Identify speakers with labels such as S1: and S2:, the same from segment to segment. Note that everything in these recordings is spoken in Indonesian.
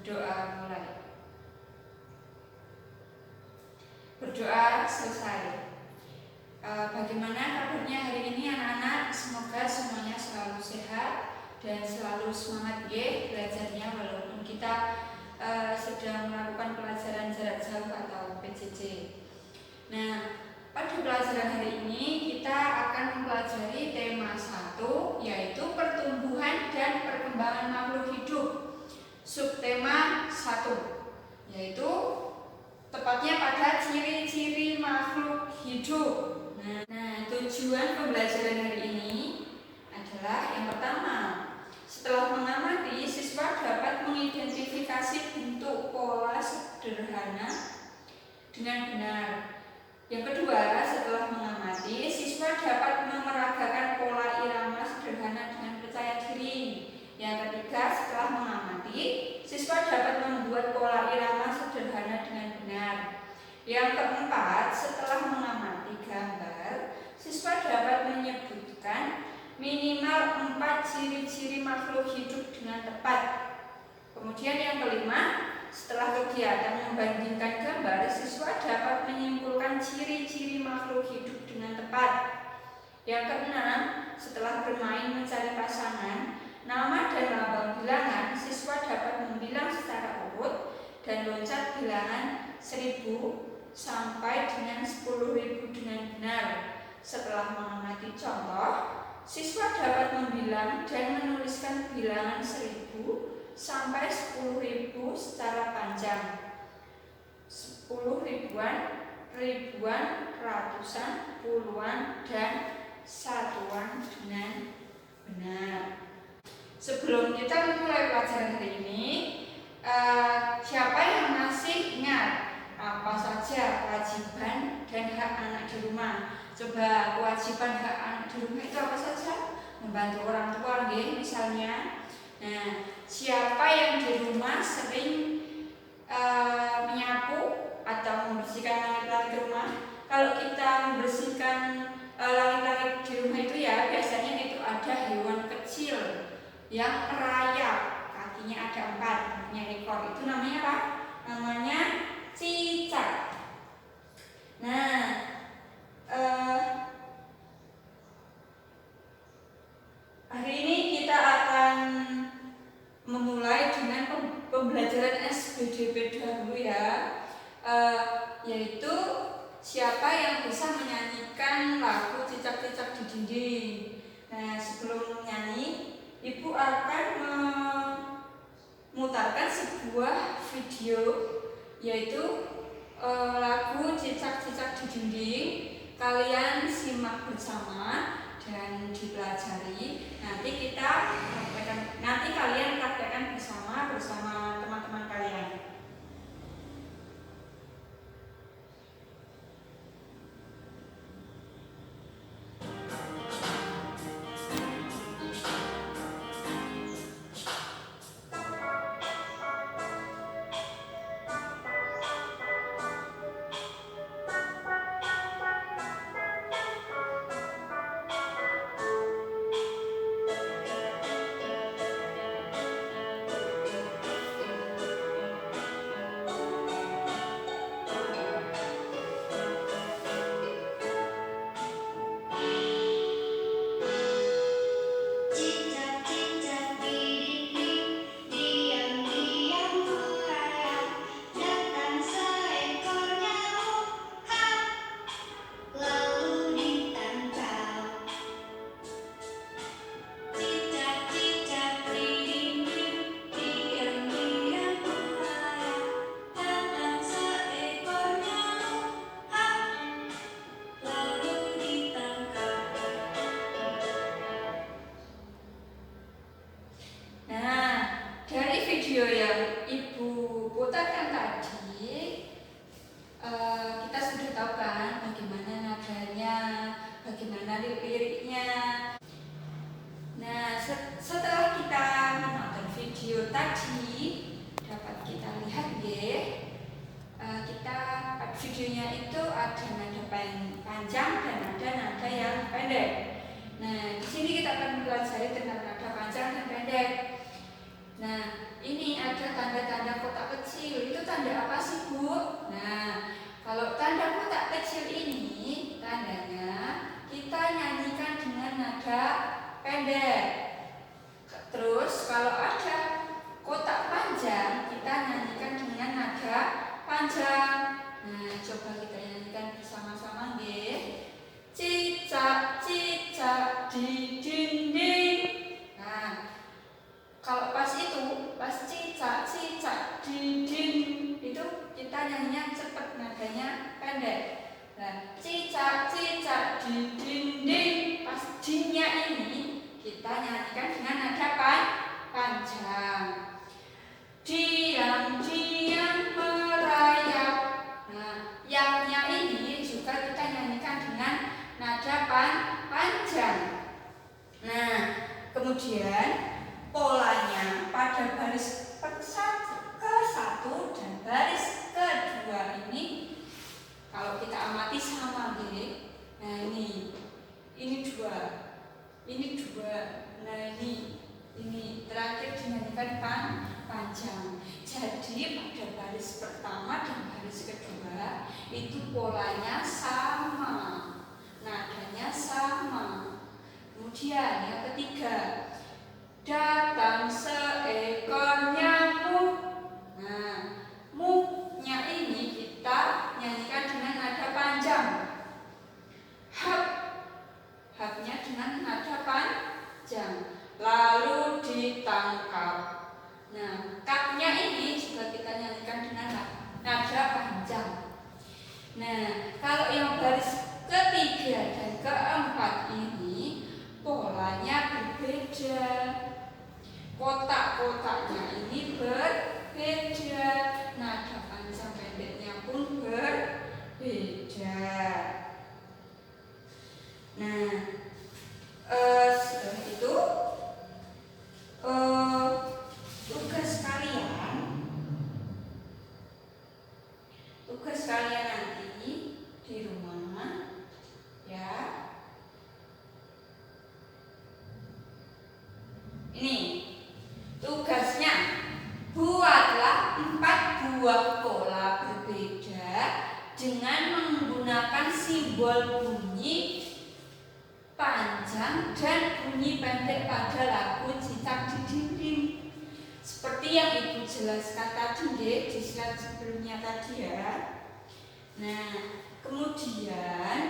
S1: Berdoa mulai. Berdoa selesai. Bagaimana kabarnya hari ini anak-anak? Semoga semuanya selalu sehat dan selalu semangat ya belajarnya, walaupun kita sedang melakukan pelajaran jarak jauh atau PJJ. Nah, pada pelajaran hari ini kita akan mempelajari tema 1, yaitu pertumbuhan dan perkembangan makhluk hidup. Subtema 1, yaitu tepatnya pada ciri-ciri makhluk hidup. Nah, tujuan pembelajaran hari ini adalah yang pertama, setelah mengamati, siswa dapat mengidentifikasi bentuk pola sederhana dengan benar. Yang kedua, setelah mengamati, siswa dapat memeragakan pola irama sederhana dengan percaya diri. Yang ketiga, setelah mengamati, siswa dapat membuat pola irama sederhana dengan benar. Yang keempat, setelah mengamati gambar, siswa dapat menyebutkan minimal 4 ciri-ciri makhluk hidup dengan tepat. Kemudian yang kelima, setelah kegiatan membandingkan gambar, siswa dapat menyimpulkan ciri-ciri makhluk hidup dengan tepat. Yang keenam, setelah bermain mencari pasangan, nama dan lambang bilangan, siswa dapat membilang secara urut dan loncat bilangan 1000 sampai dengan 10.000 dengan benar. Setelah mengamati contoh, siswa dapat membilang dan menuliskan bilangan 1000 sampai 10.000 secara panjang. 10 ribuan, ribuan, ratusan, puluhan, dan satuan dengan benar. Sebelum kita memulai pelajaran hari ini, siapa yang masih ingat apa saja kewajiban dan hak anak di rumah? Coba kewajiban hak anak di rumah itu apa saja? Membantu orang tua, misalnya. Nah, siapa yang di rumah sering menyapu atau membersihkan langit-langit rumah? Kalau kita membersihkan langit-langit di rumah itu ya, biasanya itu ada hewan kecil yang merayap, kakinya ada 4, punya ekor. Itu namanya apa? Namanya cicak. Nah, hari ini kita akan memulai dengan pembelajaran SBDP dahulu ya, yaitu siapa yang bisa menyanyikan lagu Cicak-Cicak di Dinding. Nah, sebelum menyanyi, Ibu akan memutarkan sebuah video, yaitu lagu Cicak-Cicak di Dinding. Kalian simak bersama dan dipelajari. Nanti kalian praktekkan bersama teman-teman kalian. Video yang Ibu putarkan tadi, kita sudah tahu kan bagaimana nadanya, bagaimana liriknya. Nah, setelah kita menonton video tadi, dapat kita lihat ya, kita videonya itu ada nada panjang dan ada nada yang pendek. Nah, di sini kita akan mempelajari tentang nada panjang dan pendek. Nah, ini ada tanda-tanda kotak kecil. Itu tanda apa sih, Bu? Nah, kalau tanda kotak kecil ini tandanya kita nyanyikan dengan nada pendek. Terus kalau ada kotak panjang, kita nyanyikan dengan nada panjang. Nah, coba kita nyanyikan bersama-sama nggih. Cicak cicak di dinding. Nah, kalau pas cicak cicak di dinding itu kita nyanyinya cepat, nadanya pendek. Nah, cicak cicak di dinding, pas D-nya ini kita nyanyikan dengan nada panjang. Diam diam merayap. Nah, yang-nya ini juga kita nyanyikan dengan nada panjang. Nah, kemudian polanya pada baris ke-1 dan baris kedua ini kalau kita amati sama nggih. Nah, ini dua. Nah, ini terakhir dinyanyikan panjang. Jadi pada baris pertama dan baris kedua itu polanya sama, nadanya sama. Kemudian yang ketiga, datang seekor nyamuk. Nah, muknya ini kita nyanyikan dengan nada panjang. Hapnya dengan nada panjang. Lalu ditangkap. Nah, kapnya ini juga kita nyanyikan dengan nada panjang. Nah, kalau yang baris ketiga dan keempat ini polanya berbeda. Kotak-kotaknya ini berbeda. Nada panjang pendeknya pun berbeda. Nah, setelah itu tugas kalian nanti di rumah ya. Ini tugasnya, buatlah 4 buah pola berbeda dengan menggunakan simbol bunyi panjang dan bunyi pendek pada lagu Cicak di Dinding. Seperti yang Ibu jelaskan tadi di slide sebelumnya tadi ya. Nah, kemudian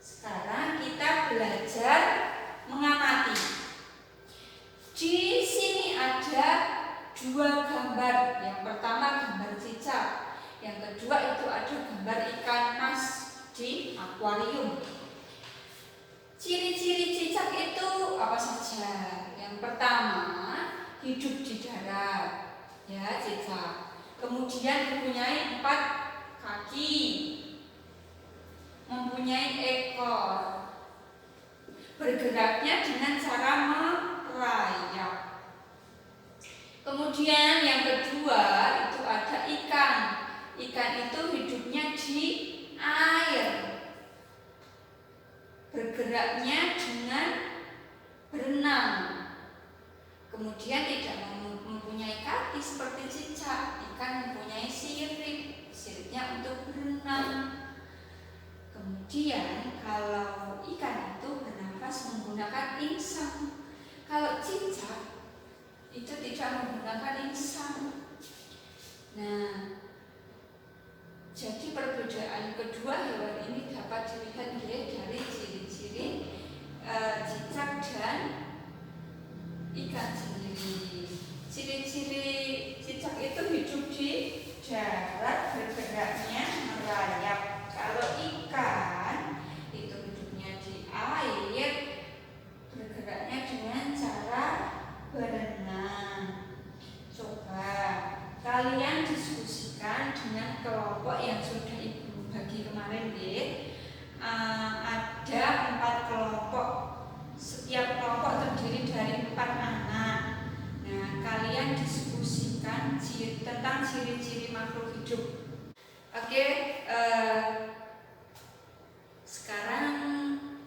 S1: sekarang kita belajar mengamati. Di sini ada 2 gambar. Yang pertama gambar cicak, yang kedua itu ada gambar ikan mas di akuarium. Ciri-ciri cicak itu apa saja? Yang pertama, hidup di darat, ya cicak. Kemudian mempunyai 4 kaki, mempunyai ekor, bergeraknya dengan cara merayap. Kemudian yang kedua itu ada ikan. Ikan itu hidupnya di air, bergeraknya dengan berenang. Kemudian tidak mempunyai kaki seperti cicak. Ikan mempunyai sirip, siripnya untuk berenang. Kemudian kalau ikan itu bernafas menggunakan insang. Kalau cicak itu tidak menggunakan insang. Nah, jadi perbedaan kedua hewan ini dapat dilihat dari ciri-ciri cicak dan ikan sendiri. Ciri-ciri cicak itu hidup di darat, bergeraknya merayap. Kalau ikan itu hidupnya di air, bergeraknya dengan cara berenang. Coba kalian diskusikan dengan kelompok yang sudah Ibu bagi kemarin ada 4 kelompok. Setiap kelompok terdiri dari 4 anak. Nah, kalian diskusikan tentang ciri-ciri makhluk hidup. Oke, sekarang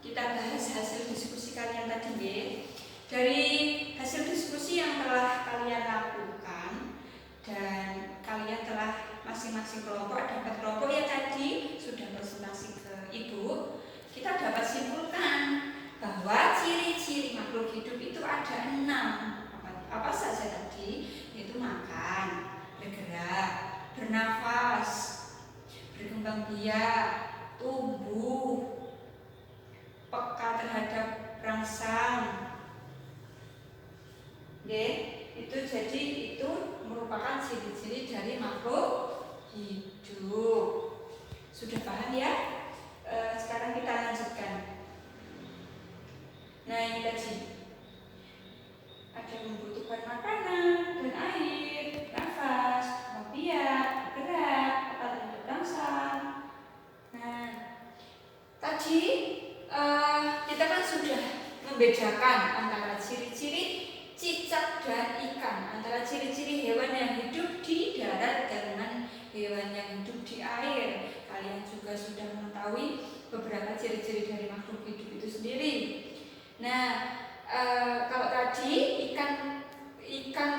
S1: kita bahas hasil diskusi kalian tadi. Dari hasil diskusi yang tumbuh, peka terhadap rangsang. Oke, itu jadi itu merupakan ciri-ciri dari makhluk hidup. Sudah paham ya? Sekarang kita lanjutkan. Nah, ini tadi ada membutuhkan makanan dan air, nafas, biak, gerak, peka terhadap rangsang. Nah, tadi kita kan sudah membedakan antara ciri-ciri cicak dan ikan, antara ciri-ciri hewan yang hidup di darat dengan hewan yang hidup di air. Kalian juga sudah mengetahui beberapa ciri-ciri dari makhluk hidup itu sendiri. Nah, kalau tadi ikan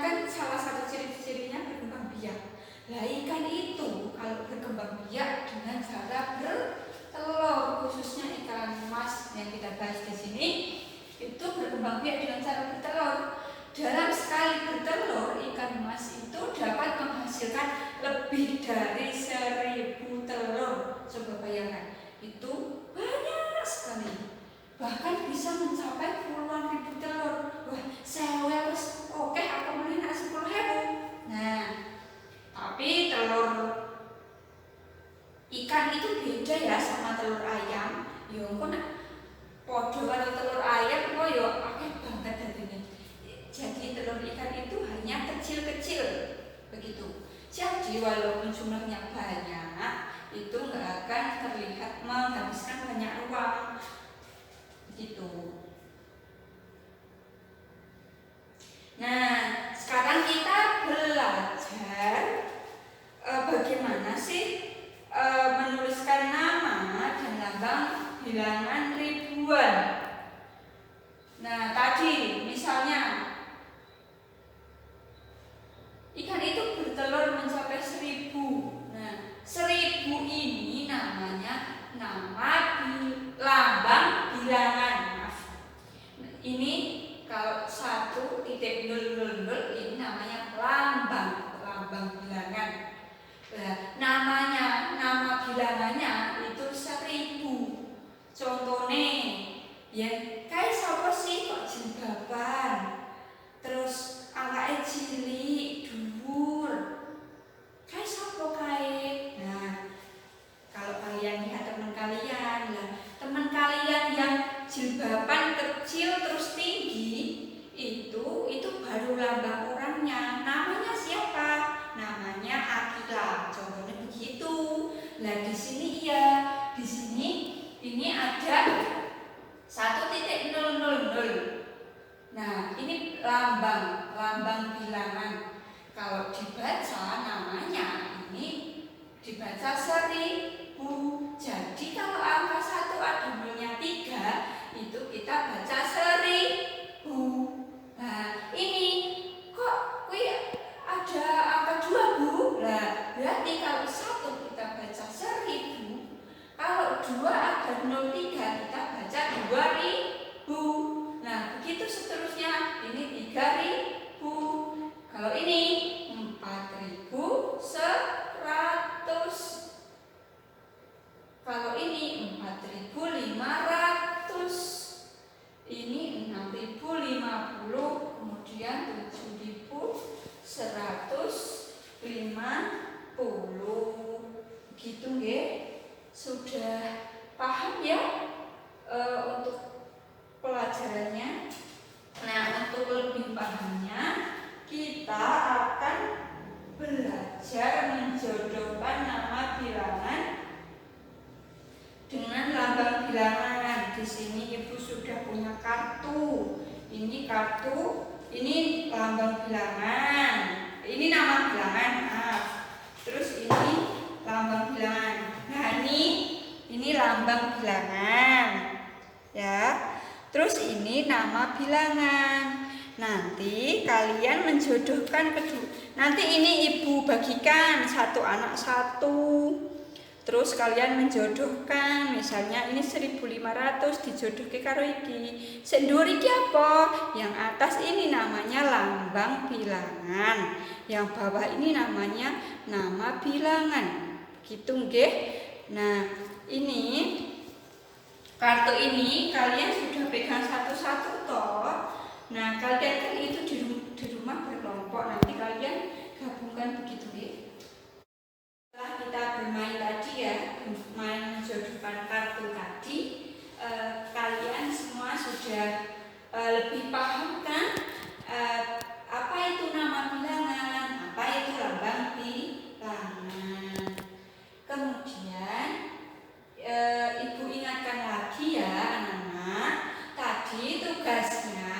S1: kan salah satu ciri-cirinya berkembang biak. Nah, ikan itu kalau berkembang biak dengan cara bertelur, khususnya ikan mas yang kita bahas di sini, itu berkembang biak dengan cara bertelur. Dalam sekali bertelur, ikan mas itu dapat menghasilkan lebih dari 1000 telur. Coba bayangkan, itu banyak sekali. Bahkan bisa mencapai puluhan ribu telur. Wah, saya oke, aku beli 10.000. Nah, tapi telur ikan itu beda ya sama telur ayam. Yo kok podo karo telur ayam kok yo akeh banget dadine. Jadi telur ikan itu hanya kecil-kecil begitu. Jadi walaupun jumlahnya banyak, itu nggak akan terlihat menghabiskan banyak uang gitu. Nah, sekarang kita belajar bagaimana sih menuliskan nama dan lambang bilangan ribuan. Nah, tadi misalnya ikan itu bertelur mencapai 1000. Nah, 1000 ini namanya lambang bilangan. Ini kalau 1.000 ini namanya lambang bilangan. Nah, nama bilangannya itu 1000. Contohnya, ya kayak siapa sih kok jilbaban, terus awake cilik, dhuwur. Kayak siapa kayak? Nah, kalau kalian lihat teman kalian, teman kalian yang jilbaban kecil terus tinggi, itu baru lambang orangnya. Namanya siapa? Namanya Akila. Contohnya begitu. Nah, di sini di sini ini ada 1.000. Nah, ini lambang bilangan. Kalau dibaca namanya ini dibaca 1000. Jadi kalau angka 1 ada nolnya 3, itu kita baca 1000. Nah, ini kok ada angka 2, Bu? Nah, berarti kalau 1 kita baca 1000, kalau 2 ada 03 kita baca 2000. Nah, begitu seterusnya. Ini 3000. Kalau ini 4100. Kalau ini 4500. Ini 6050, kemudian 7150. Gitu nggih. Sudah paham ya untuk pelajarannya? Nah, untuk lebih pahamnya kita akan belajar menjodohkan nama bilangan dengan lambang bilangan. Di sini Ibu sudah punya kartu. Ini kartu, ini lambang bilangan. Ini nama bilangan, maaf. Terus ini lambang bilangan. Nah, ini lambang bilangan. Ya. Terus ini nama bilangan. Nanti kalian menjodohkan kedua. Nanti ini Ibu bagikan 1 anak 1. Terus kalian menjodohkan, misalnya ini 1500 dijodohke karo iki. Sing dhuwur iki apa? Yang atas ini namanya lambang bilangan. Yang bawah ini namanya nama bilangan. Gitu nggih. Nah, ini kartu ini kalian sudah pegang satu-satu toh. Nah, kalian kan itu di rumah berkelompok, nanti kalian gabungkan begitu ya. Setelah kita bermain tadi ya, main menjodohkan kartu tadi, kalian semua sudah lebih paham kan apa itu nama bilangan, apa itu lambang bilangan. Kemudian ibu ingatkan lagi ya anak-anak, tadi tugasnya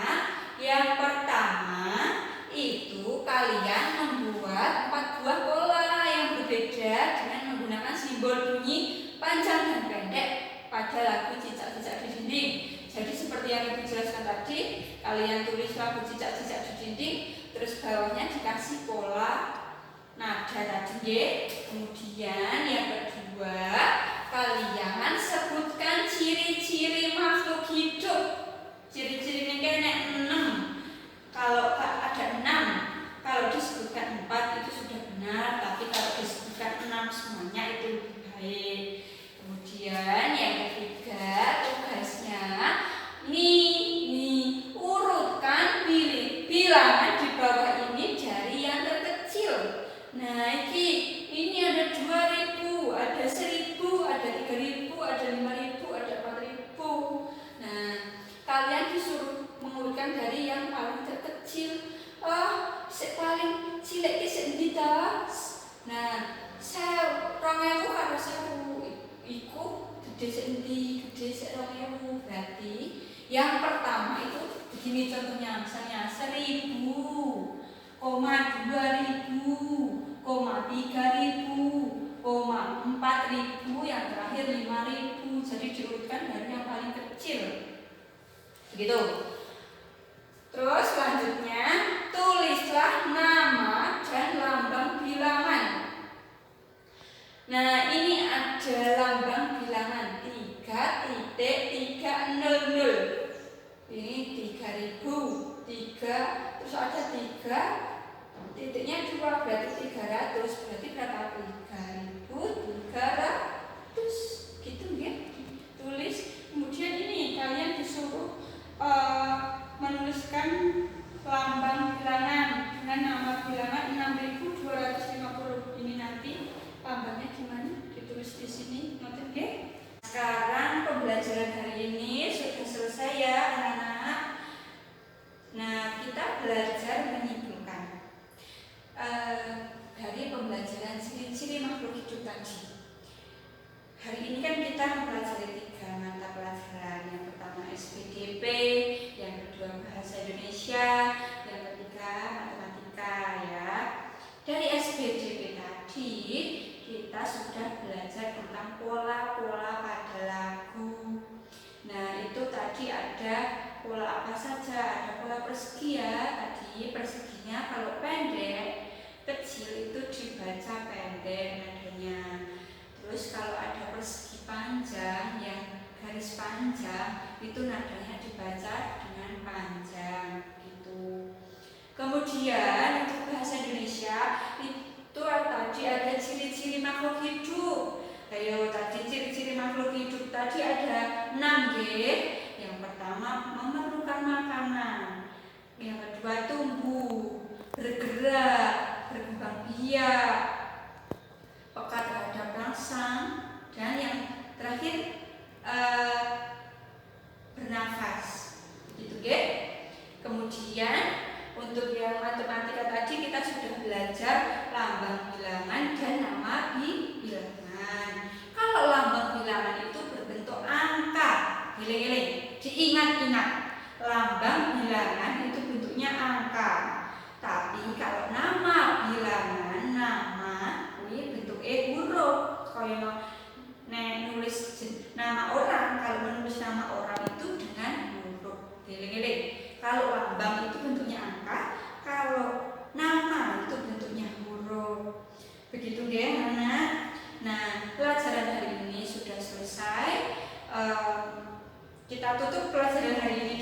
S1: yang pertama itu kalian membuat 4 buah pola yang berbeda dengan menggunakan simbol bunyi panjang dan pendek pada lagu cicak-cicak di dinding. Jadi seperti yang ibu jelaskan tadi, kalian tulis lagu cicak-cicak di dinding, terus bawahnya dikasih pola nada tadi. Kemudian yang kedua, kalian sebutkan ciri-ciri makhluk hidup. Ciri-cirinya kayaknya 6. Kalau ada 6, kalau disebutkan 4 itu sudah benar, tapi kalau disebutkan 6 semuanya itu lebih baik. Kemudian yang ketiga, tugasnya nih urutkan bilangan di bawah ini dari yang terkecil. Nah, ini ada 2000, ada 1000, ada 3000, ada 5000, ada 4000. Nah, kalian disuruh mengurutkan dari yang paling terkecil. Paling cilik ki sing ndi ta? Nah, 2000 karo 1000 iku gede sing ndi? Gede sik 2000. Berarti yang pertama itu begini contohnya, misalnya 1000, 2000, 3000, 4000, yang terakhir 5000. Jadi diurutkan dari yang paling kecil. Begitu. Terus selanjutnya tulislah nama dan lambang bilangan. Nah, ini ada lambang bilangan 3.300. Ini 3000, 3, terus ada 3 titiknya 2, berarti 300. Berarti berapa? 3300. Gitu ya. Tulis. Kemudian ini kalian disuruh menuliskan lambang bilangan dengan nama bilangan 6250. Ini nanti lambangnya gimana? Ditulis di sini, noten ya. Sekarang pembelajaran hari ini sudah selesai ya anak-anak. Nah, kita belajar menyimpulkan dari pembelajaran ciri-ciri makhluk hidup tadi. Hari ini kan kita mempelajari 3 mata pelajaran. Yang pertama SPDP, yang kedua bahasa Indonesia, yang ketiga matematika ya. Dari SPDP tadi kita sudah belajar tentang pola-pola pada lagu. Nah, itu tadi ada pola apa saja? Ada pola persegi ya. Tadi perseginya kalau pendek, kecil itu dibaca pendek nadanya. Terus kalau ada persegi panjang yang garis panjang itu nadanya dibaca dengan panjang gitu. Kemudian untuk bahasa Indonesia itu tadi ada ciri-ciri makhluk hidup. Ayo tadi ciri-ciri makhluk hidup tadi ada 6 G. Yang pertama memerlukan makanan. Yang kedua tumbuh, bergerak, berkembang biak, peka terhadap rangsang, dan yang terakhir bernafas. Gitu ya. Kemudian untuk yang matematika tadi kita sudah belajar lambang bilangan dan nama bilangan. Kalau lambang bilangan itu berbentuk angka, giling-giling, diingat-ingat. Lambang bilangan itu bentuknya angka. Tapi kalau nama bilangan, nama ini bentuknya huruf. Kalau nulis nama orang, kalau menulis nama orang itu dengan huruf, giling-giling. Kalau lambang itu bentuknya angka, kalau nama itu bentuknya huruf. Begitu ya anak. Nah, pelajaran hari ini sudah selesai. Kita tutup pelajaran hari ini